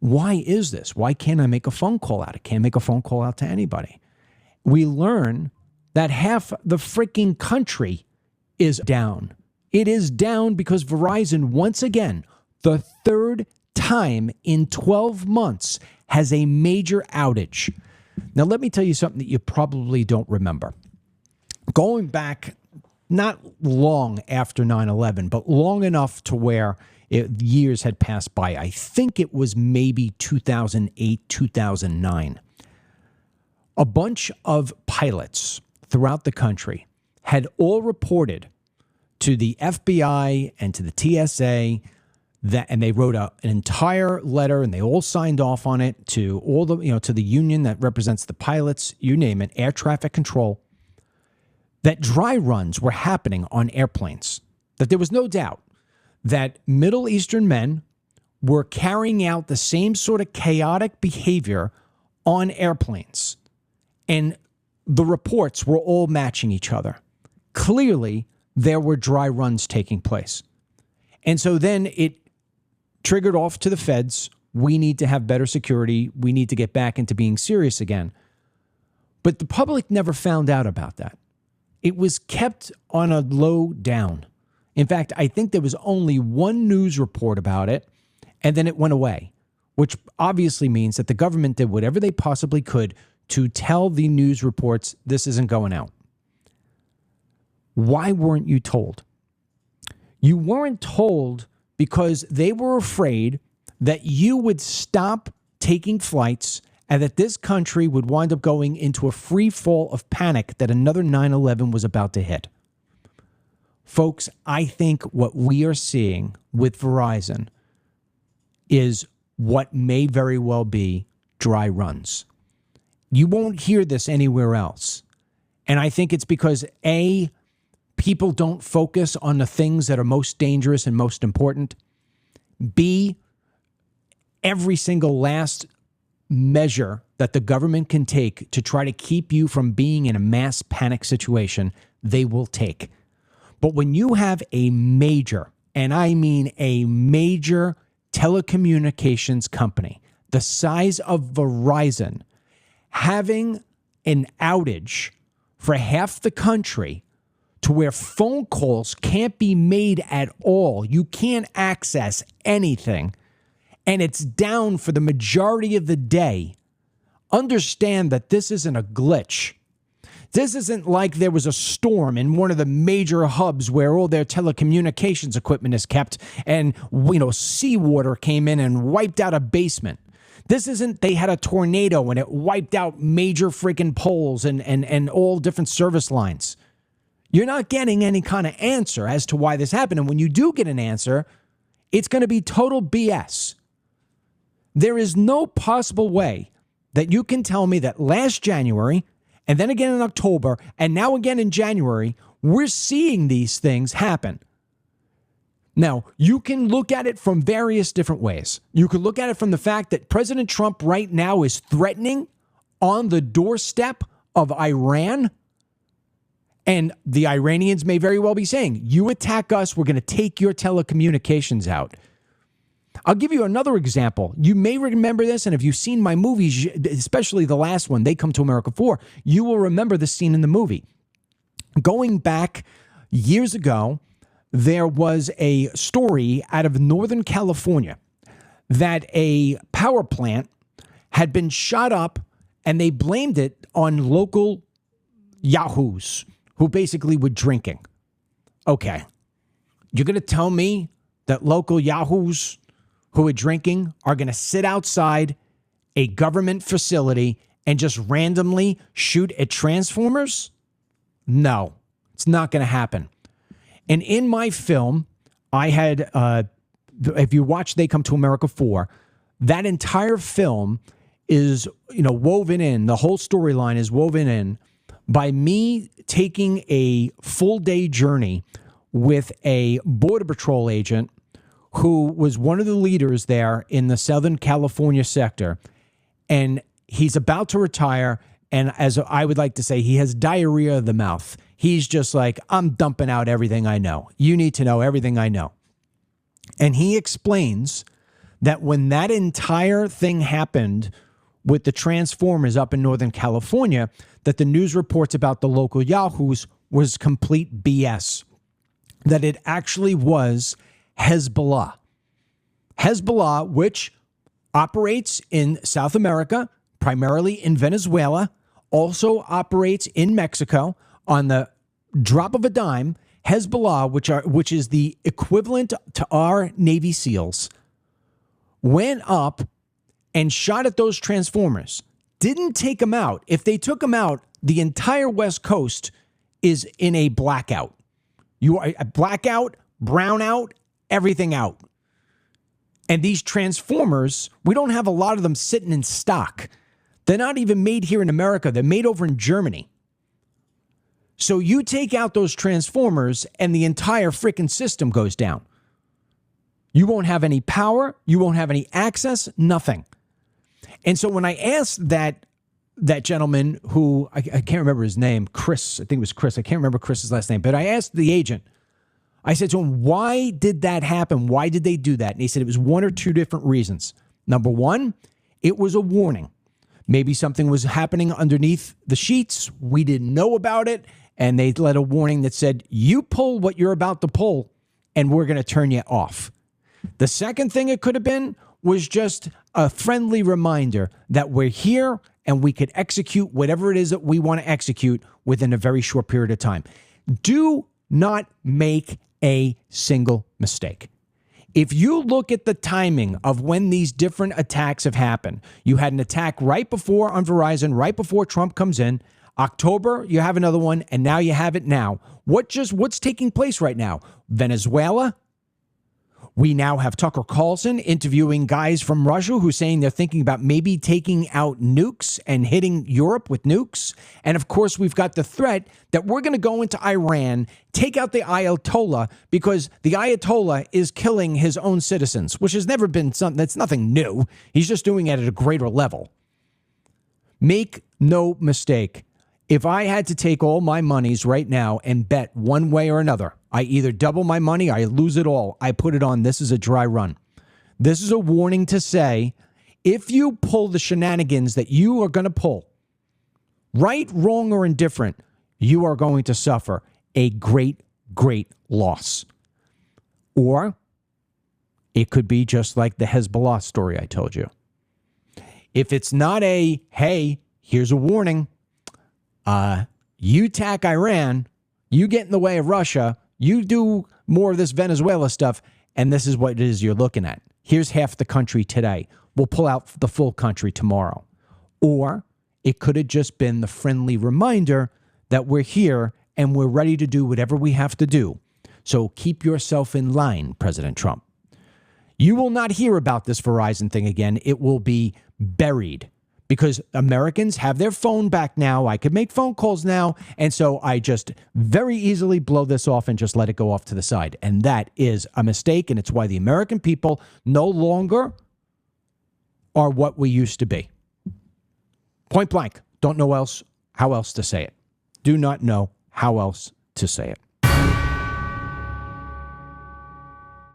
Why is this? Why can't I make a phone call out? I can't make a phone call out to anybody. We learn that half the freaking country is down. It is down because Verizon, once again, the third time in 12 months, has a major outage. Now, let me tell you something that you probably don't remember. Going back not long after 9/11, but long enough to where years had passed by. I think it was maybe 2008, 2009. A bunch of pilots throughout the country had all reported to the FBI and to the TSA and they wrote an entire letter and they all signed off on it to all the, to the union that represents the pilots, you name it, air traffic control, that dry runs were happening on airplanes, that there was no doubt that Middle Eastern men were carrying out the same sort of chaotic behavior on airplanes. And the reports were all matching each other. Clearly, there were dry runs taking place. And so then it triggered off to the feds. We need to have better security. We need to get back into being serious again. But the public never found out about that. It was kept on a low down. In fact, I think there was only one news report about it, and then it went away, which obviously means that the government did whatever they possibly could to tell the news reports this isn't going out. Why weren't you told? You weren't told because they were afraid that you would stop taking flights and that this country would wind up going into a free fall of panic that another 9/11 was about to hit. Folks, I think what we are seeing with Verizon is what may very well be dry runs. You won't hear this anywhere else. And I think it's because, A, people don't focus on the things that are most dangerous and most important. B, every single last measure that the government can take to try to keep you from being in a mass panic situation, they will take. But when you have a major, and I mean a major telecommunications company, the size of Verizon, having an outage for half the country to where phone calls can't be made at all, you can't access anything, and it's down for the majority of the day, understand that this isn't a glitch. This isn't like there was a storm in one of the major hubs where all their telecommunications equipment is kept and, seawater came in and wiped out a basement. This isn't they had a tornado and it wiped out major freaking poles and all different service lines. You're not getting any kind of answer as to why this happened. And when you do get an answer, it's going to be total BS. There is no possible way that you can tell me that last January, and then again in October, and now again in January, we're seeing these things happen. Now, you can look at it from various different ways. You could look at it from the fact that President Trump right now is threatening on the doorstep of Iran. And the Iranians may very well be saying, you attack us, we're going to take your telecommunications out. I'll give you another example. You may remember this, and if you've seen my movies, especially the last one, They Come to America 4, you will remember this scene in the movie. Going back years ago, there was a story out of Northern California that a power plant had been shot up, and they blamed it on local yahoos who basically were drinking. Okay, you're going to tell me that local yahoos who are drinking are going to sit outside a government facility and just randomly shoot at transformers? No, it's not going to happen. And in my film, I had, if you watch They Come to America 4, that entire film is, woven in, the whole storyline is woven in by me taking a full day journey with a Border Patrol agent who was one of the leaders there in the Southern California sector. And he's about to retire. And as I would like to say, he has diarrhea of the mouth. He's just like, I'm dumping out everything I know. You need to know everything I know. And he explains that when that entire thing happened with the transformers up in Northern California, that the news reports about the local yahoos was complete BS, that it actually was Hezbollah. Hezbollah, which operates in South America, primarily in Venezuela, also operates in Mexico on the drop of a dime. Hezbollah, which is the equivalent to our Navy SEALs, went up and shot at those transformers. Didn't take them out. If they took them out, the entire West Coast is in a blackout. You are a blackout, brownout, everything out. And these transformers, we don't have a lot of them sitting in stock. They're not even made here in America. They're made over in Germany. So you take out those transformers and the entire freaking system goes down. You won't have any power. You won't have any access, nothing. And so when I asked that gentleman who, I can't remember his name, Chris, I think it was Chris. I can't remember Chris's last name, but I asked the agent, I said to him, why did that happen? Why did they do that? And he said it was one or two different reasons. Number one, it was a warning. Maybe something was happening underneath the sheets. We didn't know about it. And they let a warning that said, you pull what you're about to pull and we're going to turn you off. The second thing it could have been was just a friendly reminder that we're here and we could execute whatever it is that we want to execute within a very short period of time. Do not make a single mistake. If you look at the timing of when these different attacks have happened, you had an attack right before on Verizon, right before Trump comes in. October, you have another one, and now you have it now. What's taking place right now? Venezuela. We now have Tucker Carlson interviewing guys from Russia who are saying they're thinking about maybe taking out nukes and hitting Europe with nukes. And of course, we've got the threat that we're going to go into Iran, take out the Ayatollah, because the Ayatollah is killing his own citizens, which has never been something, that's nothing new. He's just doing it at a greater level. Make no mistake. If I had to take all my monies right now and bet one way or another, I either double my money, I lose it all, I put it on, this is a dry run. This is a warning to say, if you pull the shenanigans that you are going to pull, right, wrong, or indifferent, you are going to suffer a great, great loss. Or it could be just like the Hezbollah story I told you. If it's not a, hey, here's a warning, you attack Iran, you get in the way of Russia, you do more of this Venezuela stuff, and this is what it is you're looking at. Here's half the country today. We'll pull out the full country tomorrow. Or it could have just been the friendly reminder that we're here and we're ready to do whatever we have to do. So keep yourself in line, President Trump. You will not hear about this Verizon thing again. It will be buried. Because Americans have their phone back now. I could make phone calls now. And so I just very easily blow this off and just let it go off to the side. And that is a mistake. And it's why the American people no longer are what we used to be. Point blank. Don't know how else to say it. Do not know how else to say it.